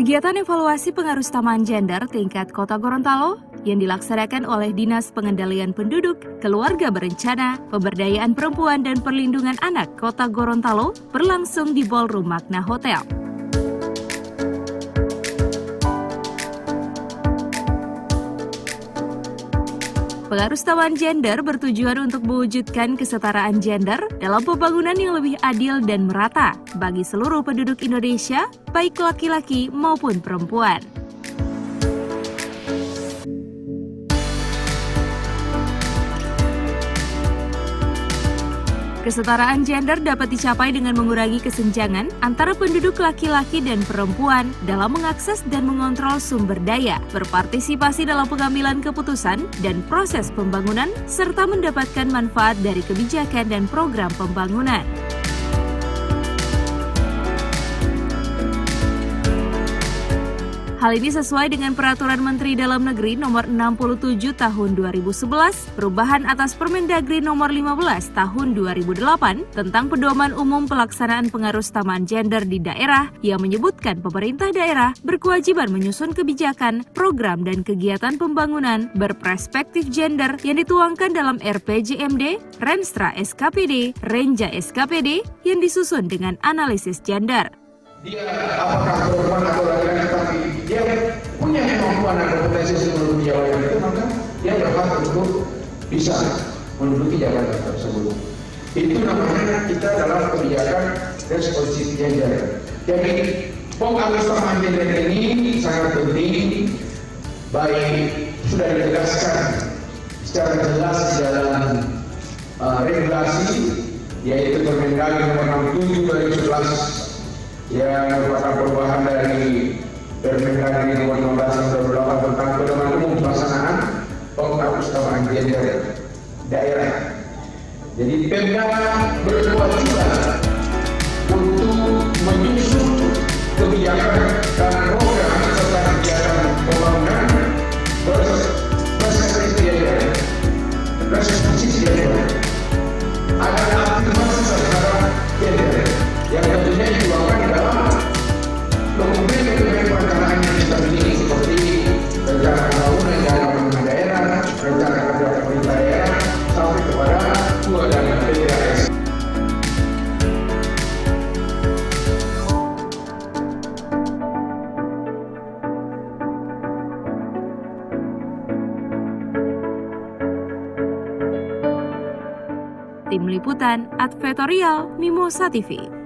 Kegiatan evaluasi pengaruh samaan gender tingkat Kota Gorontalo yang dilaksanakan oleh Dinas Pengendalian Penduduk, Keluarga Berencana, Pemberdayaan Perempuan dan Perlindungan Anak Kota Gorontalo berlangsung di Ballroom Magna Hotel. Pengaruh samaan gender bertujuan untuk mewujudkan kesetaraan gender dalam pembangunan yang lebih adil dan merata bagi seluruh penduduk Indonesia, baik laki-laki maupun perempuan. Kesetaraan gender dapat dicapai dengan mengurangi kesenjangan antara penduduk laki-laki dan perempuan dalam mengakses dan mengontrol sumber daya, berpartisipasi dalam pengambilan keputusan dan proses pembangunan, serta mendapatkan manfaat dari kebijakan dan program pembangunan. Hal ini sesuai dengan Peraturan Menteri Dalam Negeri Nomor 67 Tahun 2011, perubahan atas Permendagri Nomor 15 Tahun 2008 tentang Pedoman Umum Pelaksanaan Pengaruh Samaan Gender di Daerah yang menyebutkan pemerintah daerah berkewajiban menyusun kebijakan, program, dan kegiatan pembangunan berperspektif gender yang dituangkan dalam RPJMD, Renstra SKPD, Renja SKPD yang disusun dengan analisis gender. Dia apakah perempuan atau laki-laki, tapi dia punya kemampuan dan kompetensi sebelum jabatan itu, maka dia berhak untuk bisa menduduki jabatan tersebut. Itu namanya kita dalam kebijakan responsif gender. Jadi pengaruh samaan gender ini sangat penting, baik sudah ditegaskan secara jelas di dalam regulasi, yaitu Permendagri Nomor 67 2011 yang merupakan perubahan dari Permendagri Nomor 15 Tahun 2008 tentang Pedoman Umum Pelaksanaan Pengaruh Samaan Gender Daerah. Jadi Pemda berkewajiban untuk menyusun kebijakan dan program serta kegiatan pembangunan berperspektif gender, responsif gender, agar aktivitas secara gender yang tentunya dituangkan dalam dokumen perencanaan yang kita miliki seperti rencana pembangunan dan pembangunan daerah, rencana kerja pemerintah daerah, sampai kepada UA dan PDAS. Tim Liputan Advertorial Mimosa TV.